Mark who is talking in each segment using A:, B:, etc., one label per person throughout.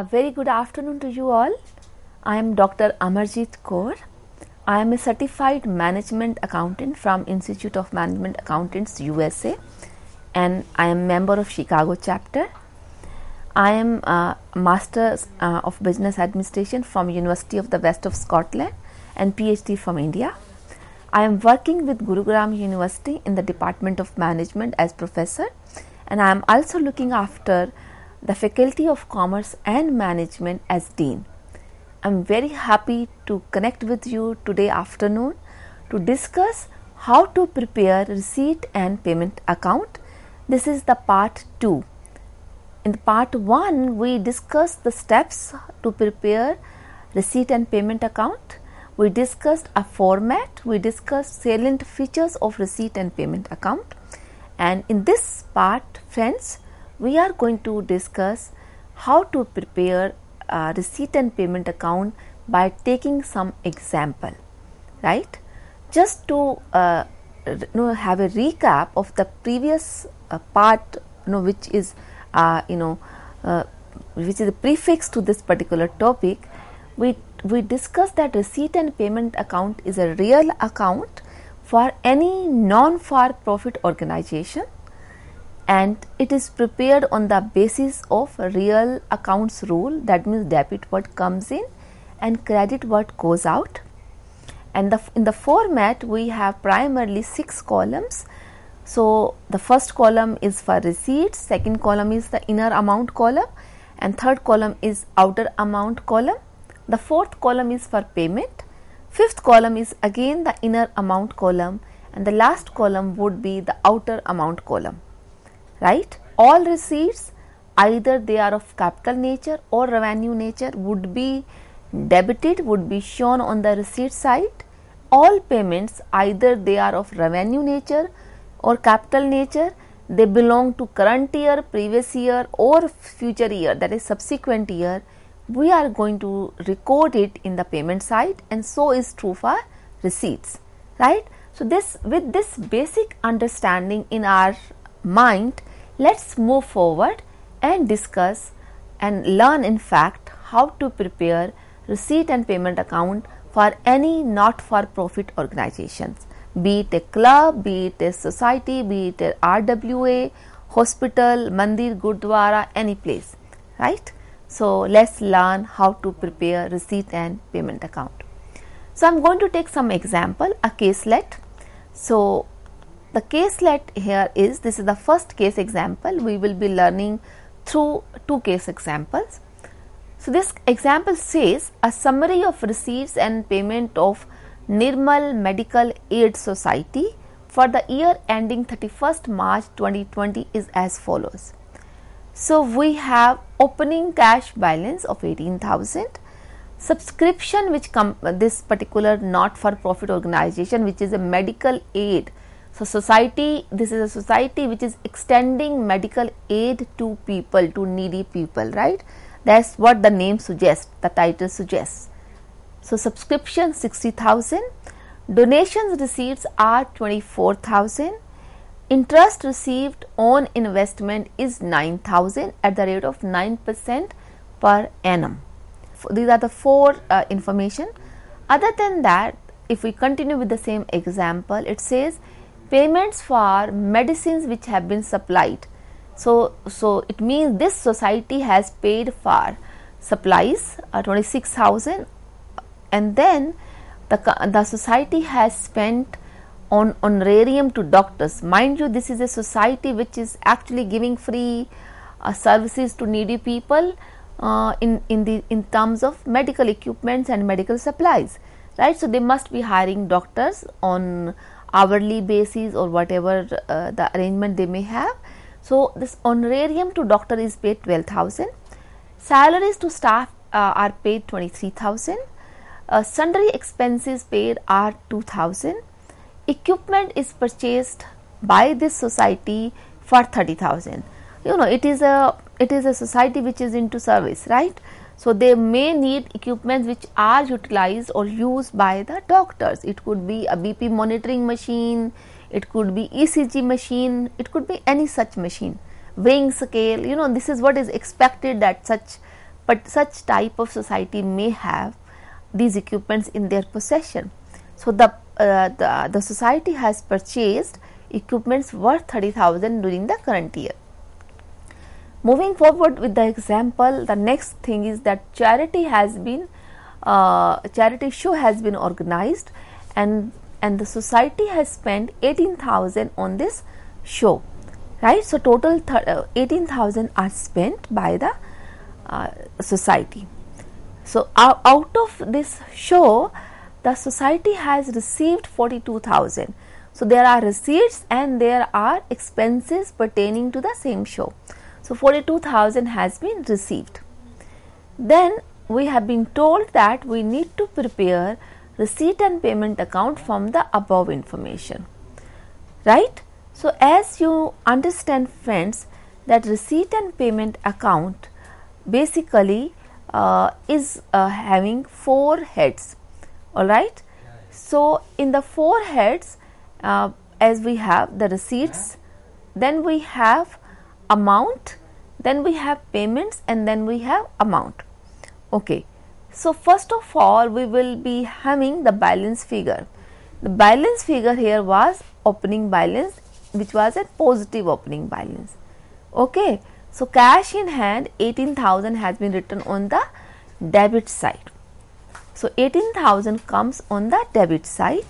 A: A very good afternoon to you all. I am Dr. Amarjeet Kaur. I am a certified management accountant from Institute of Management Accountants USA, and I am member of Chicago chapter. I am a Master of Business Administration from University of the West of Scotland and PhD from India. I am working with Gurugram University in the Department of Management as professor, and I am also looking after the Faculty of Commerce and Management as Dean. I am very happy to connect with you today afternoon to discuss how to prepare receipt and payment account. This is the part 2. In part 1, we discussed the steps to prepare receipt and payment account. We discussed a format, we discussed salient features of receipt and payment account. And in this part, friends, we are going to discuss how to prepare a receipt and payment account by taking some example, right? Just to have a recap of the previous part, which is which is a prefix to this particular topic. We discussed that receipt and payment account is a real account for any non-for-profit organization, and it is prepared on the basis of real accounts rule. That means debit what comes in and credit what goes out. And in the format we have primarily 6 columns. So the first column is for receipts, second column is the inner amount column, and third column is outer amount column. The fourth column is for payment, fifth column is again the inner amount column, and the last column would be the outer amount column. Right? All receipts, either they are of capital nature or revenue nature, would be debited, would be shown on the receipt side. All payments, either they are of revenue nature or capital nature, they belong to current year, previous year or future year, that is subsequent year, we are going to record it in the payment side, and so is true for receipts, right? So with this basic understanding in our mind, let's move forward and discuss and learn in fact how to prepare receipt and payment account for any not-for-profit organizations, be it a club, be it a society, be it a RWA, hospital, mandir, gurdwara, any place, right? So let's learn how to prepare receipt and payment account. So I'm going to take some example, a caselet. So the caselet here is, this is the first case example. We will be learning through 2 case examples. So this example says a summary of receipts and payment of Nirmal Medical Aid Society for the year ending 31st March 2020 is as follows. So we have opening cash balance of 18,000, subscription which this particular not-for-profit organization which is a medical aid. So society, this is a society which is extending medical aid to people, to needy people, right? That's what the name suggests, the title suggests. So subscription 60,000, donations receipts are 24,000, interest received on investment is 9,000 at the rate of 9% per annum. These are the 4 information. Other than that, if we continue with the same example, it says payments for medicines which have been supplied. So it means this society has paid for supplies 26,000, and then the society has spent on honorarium to doctors. Mind you, this is a society which is actually giving free services to needy people in terms of medical equipments and medical supplies, right? So they must be hiring doctors on hourly basis or whatever the arrangement they may have. So this honorarium to doctor is paid 12,000. Salaries to staff are paid 23,000. Sundry expenses paid are 2,000. Equipment is purchased by this society for 30,000. It is a society which is into service, right? So they may need equipments which are utilized or used by the doctors. It could be a BP monitoring machine, it could be ECG machine, it could be any such machine, weighing scale. This is what is expected that such but such type of society may have these equipments in their possession. So the society has purchased equipments worth 30,000 during the current year. Moving forward with the example, the next thing is that charity show has been organized, and the society has spent 18,000 on this show, right? So total 18,000 are spent by the society. So out of this show, the society has received 42,000. So there are receipts and there are expenses pertaining to the same show. So 42,000 has been received. Then we have been told that we need to prepare receipt and payment account from the above information, right? So as you understand, friends, that receipt and payment account basically is having 4 heads, all right? So in the 4 heads, as we have the receipts, then we have amount, then we have payments, and then we have amount. Okay, so first of all we will be having the balance figure. The balance figure here was opening balance, which was a positive opening balance. Okay, so cash in hand 18,000 has been written on the debit side. So 18,000 comes on the debit side.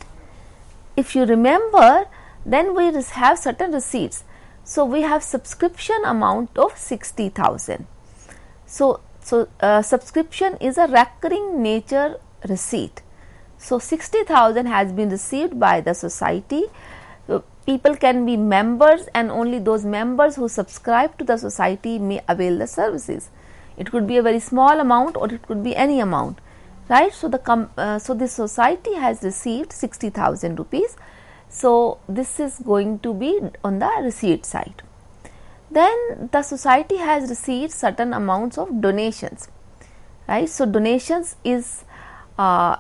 A: If you remember, then we have certain receipts. So we have subscription amount of 60,000. So subscription is a recurring nature receipt. So 60,000 has been received by the society. People can be members, and only those members who subscribe to the society may avail the services. It could be a very small amount or it could be any amount, right? So the society has received 60,000 rupees. So this is going to be on the receipt side. Then the society has received certain amounts of donations, right? So donations is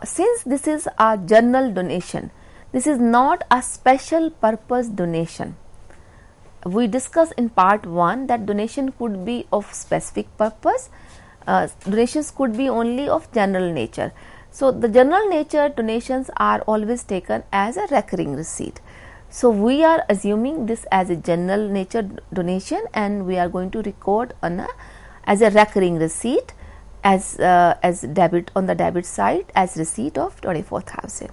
A: since this is a general donation, this is not a special purpose donation. We discussed in part 1 that donation could be of specific purpose, donations could be only of general nature. So the general nature donations are always taken as a recurring receipt. So we are assuming this as a general nature donation, and we are going to record as a recurring receipt as debit on the debit side as receipt of 24,000.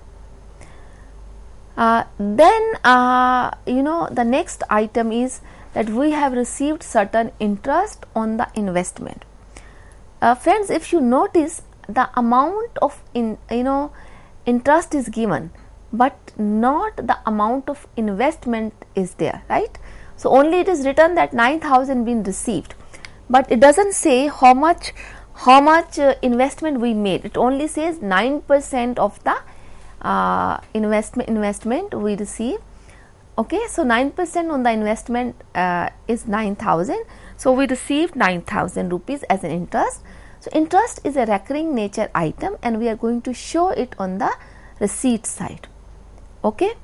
A: Then the next item is that we have received certain interest on the investment. Friends, if you notice, the amount of interest is given, but not the amount of investment is there, right? So only it is written that 9,000 been received, but it doesn't say how much investment we made. It only says 9% of the investment we receive. Okay, so 9% on the investment is 9,000. So we received 9,000 rupees as an interest. So interest is a recurring nature item, and we are going to show it on the receipt side. Okay,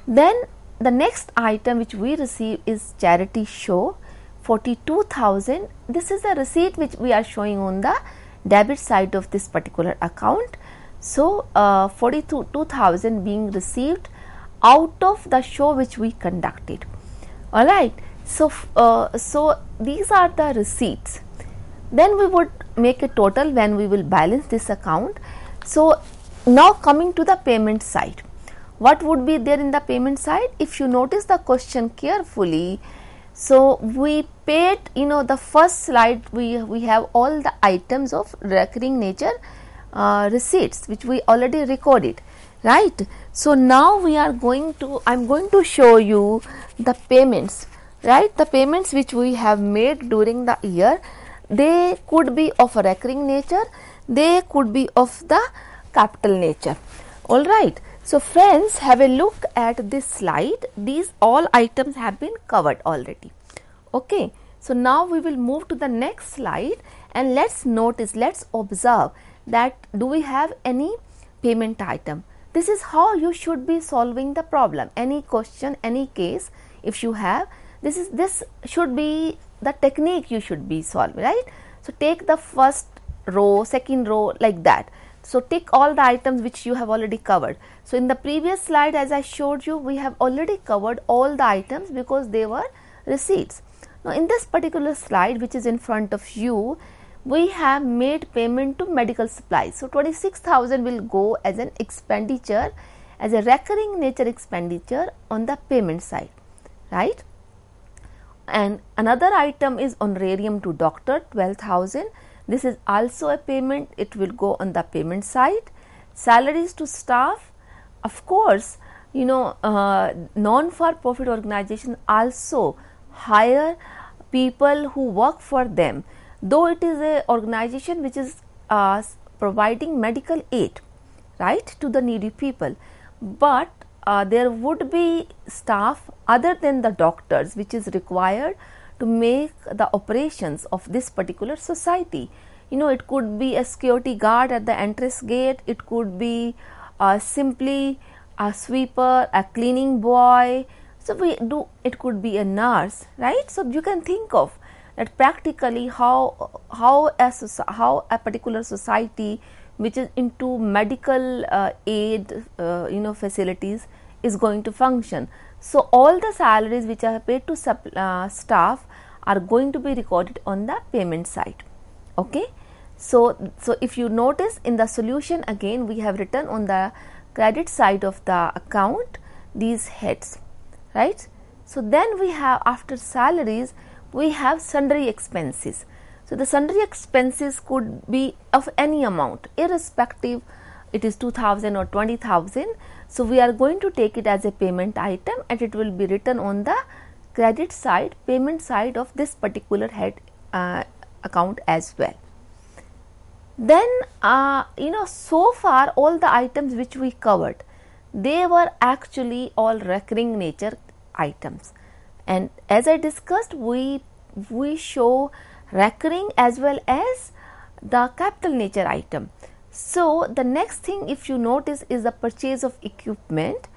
A: then the next item which we receive is charity show, 42,000. This is a receipt which we are showing on the debit side of this particular account. So 42,000 being received out of the show which we conducted. All right, so these are the receipts. Then we would make a total when we will balance this account. So now coming to the payment side, what would be there in the payment side? If you notice the question carefully, so we paid, the first slide we have all the items of recurring nature receipts which we already recorded, right? So now I'm going to show you the payments, right? The payments which we have made during the year. They could be of a recurring nature, they could be of the capital nature. All right. So friends, have a look at this slide. These all items have been covered already. Okay. So now we will move to the next slide, and let's observe that do we have any payment item. This is how you should be solving the problem. Any question, any case, if you have, this should be the technique you should be solving, right? So take the first row, second row, like that. So tick all the items which you have already covered. So in the previous slide, as I showed you, we have already covered all the items because they were receipts. Now in this particular slide which is in front of you, we have made payment to medical supplies. So 26,000 will go as an expenditure, as a recurring nature expenditure on the payment side, right? And another item is honorarium to doctor, 12,000. This is also a payment, it will go on the payment side. Salaries to staff, of course, you know, non-for-profit organization also hire people who work for them, though it is a organization which is providing medical aid, right, to the needy people, but there would be staff other than the doctors which is required to make the operations of this particular society. You know, it could be a security guard at the entrance gate, it could be simply a sweeper, a cleaning boy, so it could be a nurse, right? So you can think of that practically how a particular society which is into medical aid facilities is going to function. So all the salaries which are paid to staff are going to be recorded on the payment side. Okay, so if you notice in the solution, again we have written on the credit side of the account these heads, right? So then we have, after salaries, we have sundry expenses. So the sundry expenses could be of any amount, irrespective it is 2,000 or 20,000. So we are going to take it as a payment item and it will be written on the credit side, payment side of this particular head account as well. Then so far all the items which we covered, they were actually all recurring nature items, and as I discussed, we show recurring as well as the capital nature item. So the next thing, if you notice, is the purchase of equipment,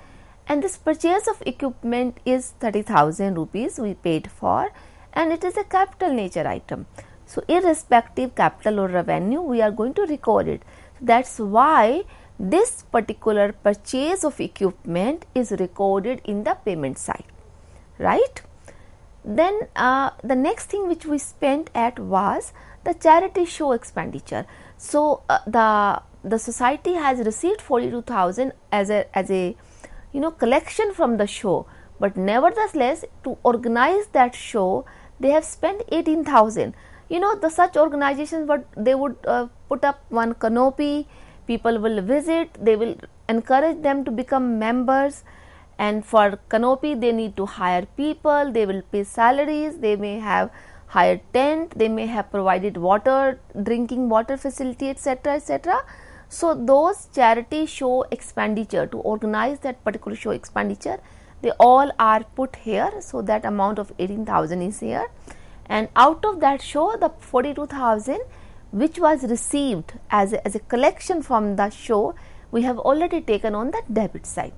A: and this purchase of equipment is 30,000 rupees we paid for, and it is a capital nature item. So irrespective capital or revenue, we are going to record it. That's why this particular purchase of equipment is recorded in the payment side, right? Then the next thing which we spent at was the charity show expenditure. So the society has received 42,000 as a collection from the show, but nevertheless to organize that show they have spent 18,000. The such organizations, but they would put up one canopy, people will visit, they will encourage them to become members, and for canopy they need to hire people, they will pay salaries, they may have hired tent, they may have provided water, drinking water facility, etc., etc. So those charity show expenditure, to organize that particular show expenditure, they all are put here. So that amount of 18,000 is here, and out of that show, the 42,000 which was received as a collection from the show, we have already taken on the debit side,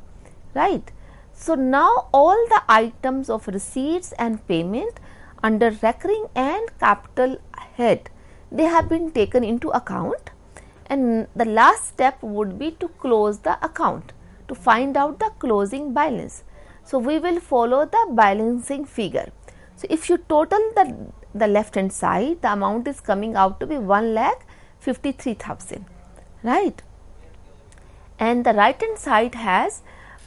A: right? So now all the items of receipts and payment under recurring and capital head, they have been taken into account, and the last step would be to close the account, to find out the closing balance. So we will follow the balancing figure. So if you total the left hand side, the amount is coming out to be 1,53,000, right? And the right hand side has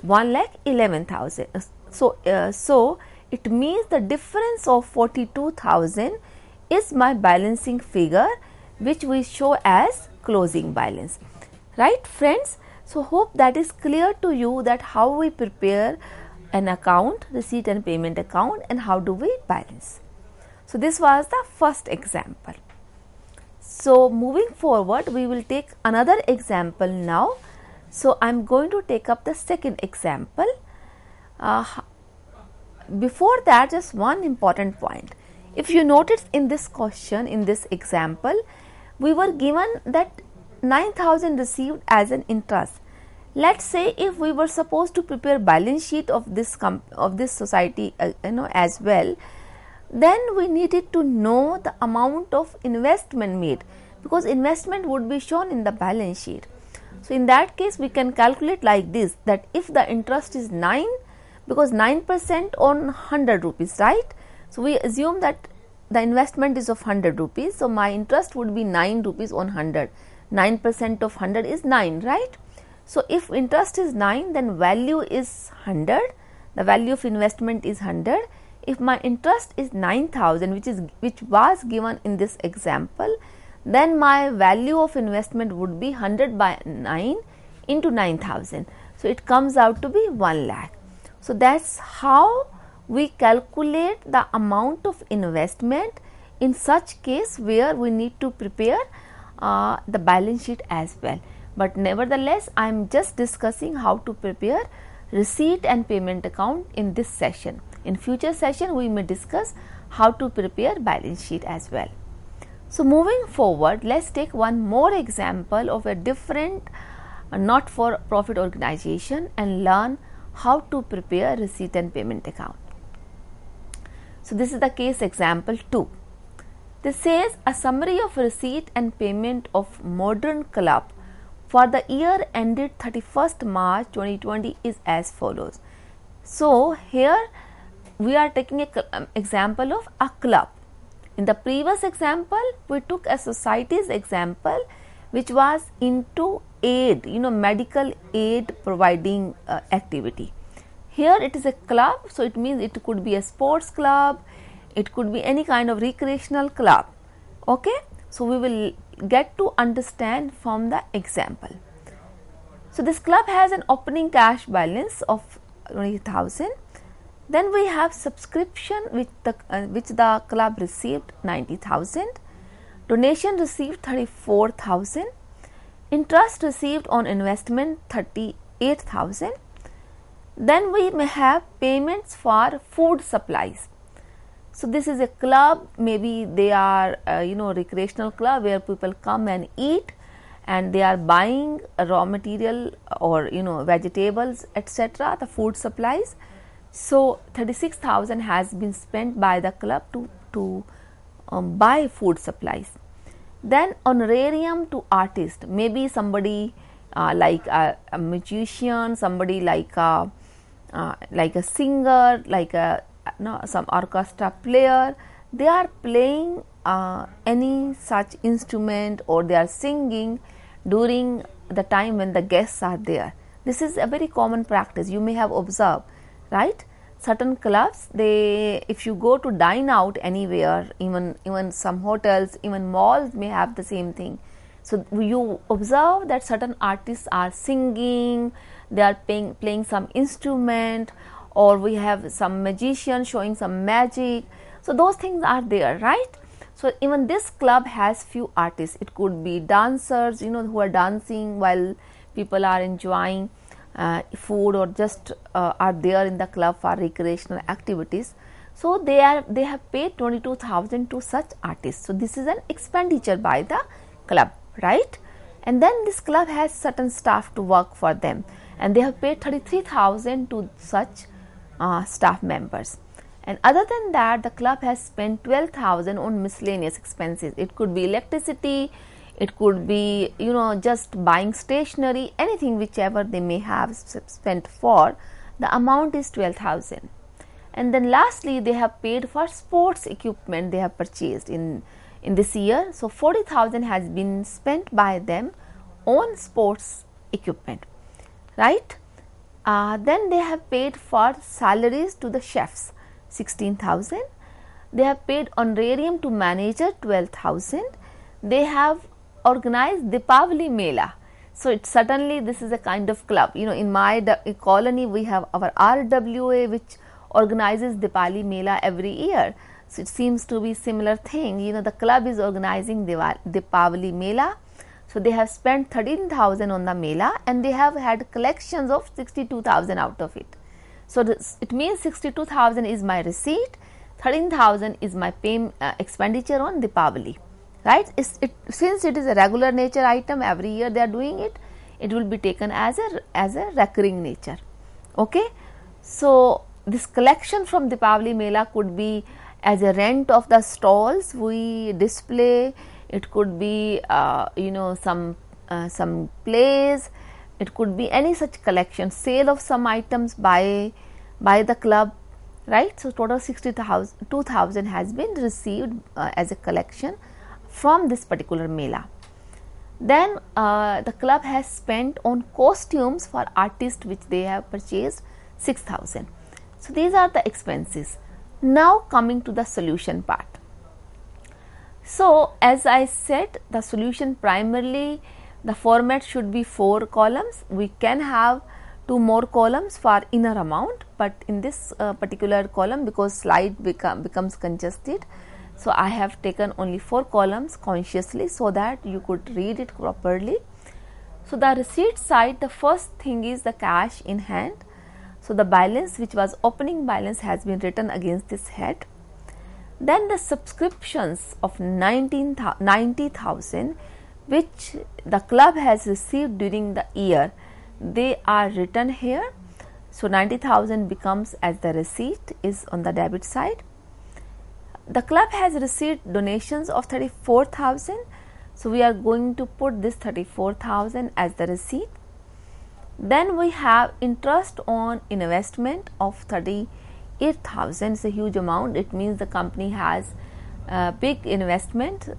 A: 1,11,000. So it means the difference of 42,000 is my balancing figure, which we show as closing balance, right friends? So hope that is clear to you, that how we prepare an account, receipt and payment account, and how do we balance. So this was the first example. So moving forward, we will take another example now. So I am going to take up the second example. Before that, just one important point. If you notice in this question, in this example, we were given that 9,000 received as an interest. Let's say if we were supposed to prepare balance sheet of this society as well, Then we needed to know the amount of investment made, because investment would be shown in the balance sheet. So in that case we can calculate like this, that if the interest is 9, because 9% on 100 rupees, right? So we assume that the investment is of 100 rupees. So my interest would be 9 rupees on 100. 9% of 100 is 9, right? So if interest is 9, then value is 100. The value of investment is 100. If my interest is 9,000, which was given in this example, then my value of investment would be 100 by 9 into 9,000. So it comes out to be 1 lakh. So that's how we calculate the amount of investment in such case where we need to prepare the balance sheet as well. But nevertheless, I am just discussing how to prepare receipt and payment account in this session. In future session, we may discuss how to prepare balance sheet as well. So moving forward, let's take one more example of a different not-for-profit organization and learn how to prepare receipt and payment account. So this is the case example 2. This says a summary of receipt and payment of Modern Club for the year ended 31st March 2020 is as follows. So here we are taking an example of a club. In the previous example, we took a society's example which was into aid, medical aid providing activity. Here it is a club, so it means it could be a sports club, it could be any kind of recreational club. Okay, so we will get to understand from the example. So this club has an opening cash balance of 20,000. Then we have subscription which the club received 90,000, donation received 34,000, interest received on investment 38,000. Then we may have payments for food supplies. So this is a club, maybe they are recreational club where people come and eat and they are buying raw material or vegetables, etc., the food supplies. So 36,000 has been spent by the club to buy food supplies. Then honorarium to artist, maybe somebody like a magician, somebody like a singer, like some orchestra player, they are playing any such instrument or they are singing during the time when the guests are there. This is a very common practice, you may have observed, right? Certain clubs, if you go to dine out anywhere, even some hotels, even malls may have the same thing. So you observe that certain artists are singing, they are playing some instrument, or we have some magician showing some magic. So those things are there, right? So even this club has few artists. It could be dancers, who are dancing while people are enjoying food, or just are there in the club for recreational activities. So they have paid 22,000 to such artists. So this is an expenditure by the club, right? And then this club has certain staff to work for them, and they have paid 33,000 to such staff members. And other than that, the club has spent 12,000 on miscellaneous expenses. It could be electricity, it could be just buying stationery, anything whichever they may have spent for. The amount is 12,000. And then lastly, they have paid for sports equipment they have purchased in this year. So 40,000 has been spent by them on sports equipment, right? Then they have paid for salaries to the chefs 16,000. They have paid honorarium to manager 12,000. They have organized Deepavali Mela. So it certainly this is a kind of club. In my colony we have our RWA which organizes Deepavali Mela every year. So it seems to be similar thing. The club is organizing Deepavali Mela. So they have spent 13,000 on the Mela and they have had collections of 62,000 out of it. So it means 62,000 is my receipt, 13,000 is my expenditure on Deepavali. Right? Since it is a regular nature item, every year they are doing it, it will be taken as a recurring nature. Okay. So this collection from Deepavali Mela could be as a rent of the stalls we display. It could be some plays, it could be any such collection, sale of some items by the club, right. So total 2,000 has been received as a collection from this particular mela. Then the club has spent on costumes for artists which they have purchased 6,000. So these are the expenses. Now coming to the solution part. So as I said, the solution primarily the format should be 4 columns. We can have 2 more columns for inner amount, but in this particular column, because slide becomes congested, so I have taken only 4 columns consciously so that you could read it properly. So the receipt side, the first thing is the cash in hand. So the balance, which was opening balance, has been written against this head. Then the subscriptions of 90,000 which the club has received during the year, they are written here. So 90,000 becomes as the receipt, is on the debit side. The club has received donations of 34,000. So we are going to put this 34,000 as the receipt. Then we have interest on investment of 38,000. It's a huge amount. It means the company has big investment.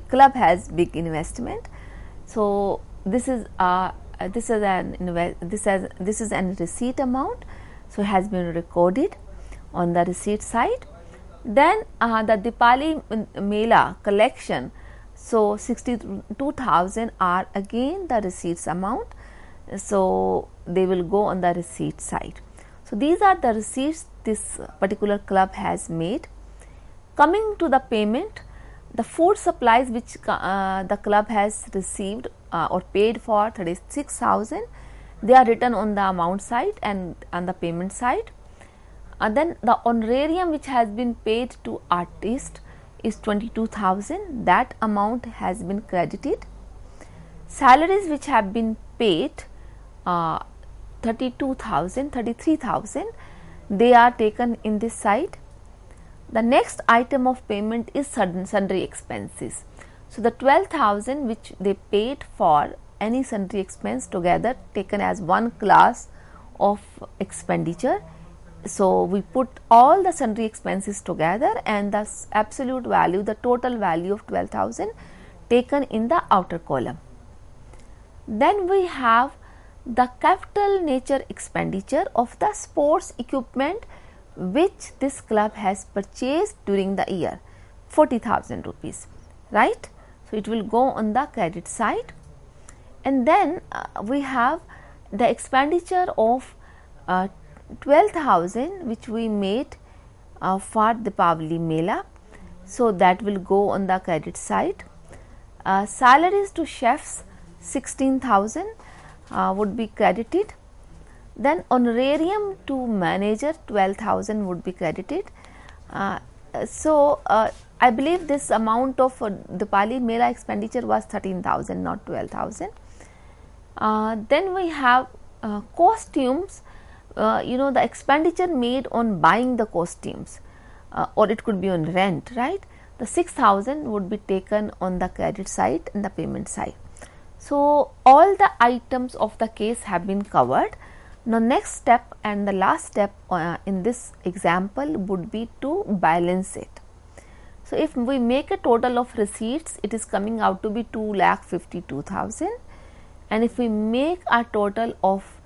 A: Club has big investment. So this is an receipt amount. So it has been recorded on the receipt side. Then the Dipali Mela collection. So 62,000 are again the receipts amount. So they will go on the receipt side. So these are the receipts this particular club has made. Coming to the payment, the food supplies which the club has received or paid for 36,000, they are written on the amount side and on the payment side. Then the honorarium which has been paid to artist is 22,000, that amount has been credited. Salaries which have been paid 33,000, they are taken in this side. The next item of payment is sundry expenses. So the 12,000 which they paid for any sundry expense together taken as one class of expenditure. So we put all the sundry expenses together and the absolute value, the total value of 12,000 taken in the outer column. Then we have the capital nature expenditure of the sports equipment which this club has purchased during the year, 40,000 rupees, right. So it will go on the credit side. And then we have the expenditure of 12,000 which we made for the Dipali Mela. So that will go on the credit side. Salaries to chefs 16,000 would be credited. Then honorarium to manager 12,000 would be credited. I believe this amount of Dipali Mela expenditure was 13,000, not 12,000. Then we have costumes, the expenditure made on buying the costumes, or it could be on rent, right. The 6,000 would be taken on the credit side and the payment side. So all the items of the case have been covered. Now next step and the last step in this example would be to balance it. So if we make a total of receipts, it is coming out to be 2,52,000, and if we make a total of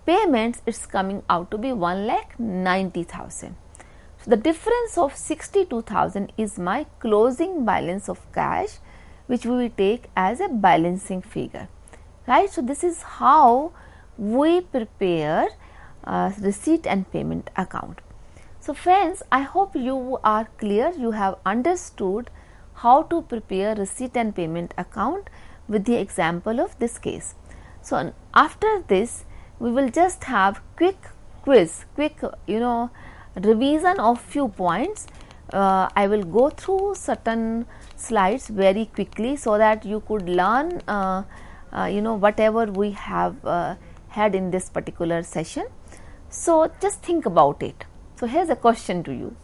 A: payments, it's coming out to be 1,90,000. So the difference of 62,000 is my closing balance of cash, which we will take as a balancing figure, right. So this is how we prepare receipt and payment account. So friends, I hope you are clear, you have understood how to prepare receipt and payment account with the example of this case. So after this, we will just have quick quiz, revision of few points. I will go through certain slides very quickly so that you could learn whatever we have had in this particular session. So just think about it. So here's a question to you.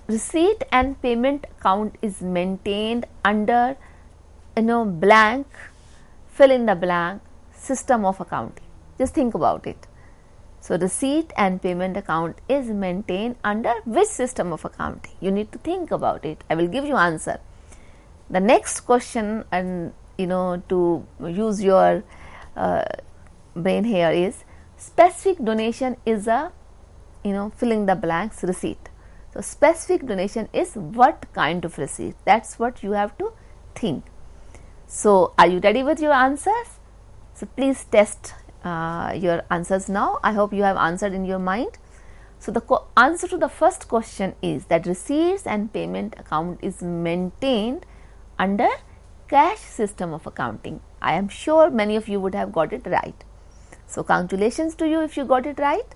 A: receipt and payment account is maintained under blank, fill in the blank system of accounting. Just think about it. So, receipt and payment account is maintained under which system of accounting? You need to think about it. I will give you answer. The next question, and to use your brain here, is specific donation is a filling the blanks receipt. So, specific donation is what kind of receipt? That's what you have to think. So, are you ready with your answers? So, please test your answers now. I hope you have answered in your mind. So, the answer to the first question is that receipts and payment account is maintained under cash system of accounting. I am sure many of you would have got it right. So, congratulations to you if you got it right.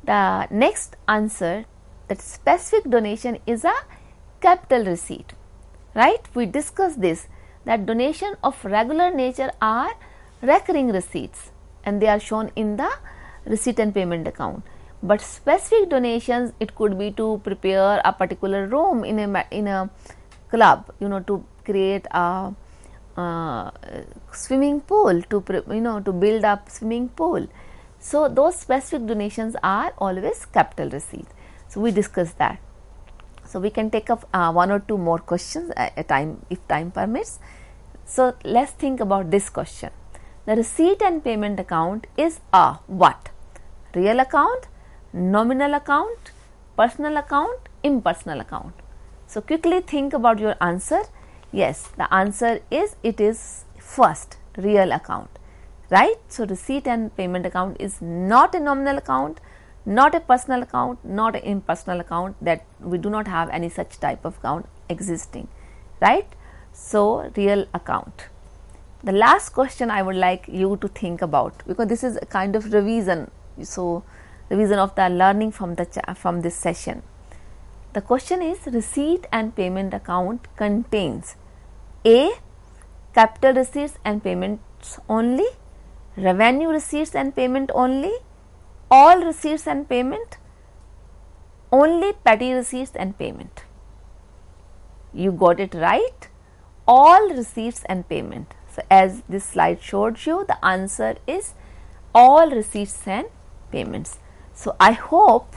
A: The next answer, that specific donation is a capital receipt, right? We discussed this, that donation of regular nature are recurring receipts and they are shown in the receipt and payment account. But specific donations, it could be to prepare a particular room in a club, to create a swimming pool, to build up swimming pool. So, those specific donations are always capital receipts. So, we discussed that. So, we can take up one or two more questions at a time if time permits. So, let us think about this question. The receipt and payment account is a what? Real account, nominal account, personal account, impersonal account. So, quickly think about your answer. Yes, the answer is, it is first, real account, right? So, receipt and payment account is not a nominal account, not a personal account, not an impersonal account, that we do not have any such type of account existing, right? So, real account. The last question I would like you to think about, because this is a kind of revision, so revision of the learning from this session. The question is, receipt and payment account contains A, capital receipts and payments only, revenue receipts and payment only, all receipts and payment, only petty receipts and payment. You got it right, all receipts and payment. So, as this slide showed you, the answer is all receipts and payments. So, I hope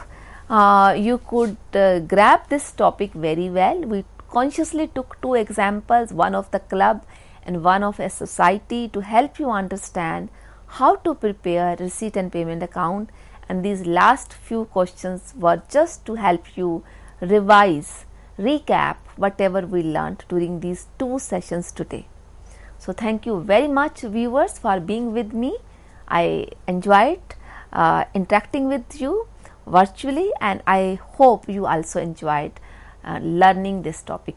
A: you could grab this topic very well. We consciously took two examples, one of the club and one of a society, to help you understand how to prepare receipt and payment account, and these last few questions were just to help you revise, recap whatever we learned during these two sessions today. So, thank you very much viewers for being with me. I enjoyed interacting with you virtually, and I hope you also enjoyed learning this topic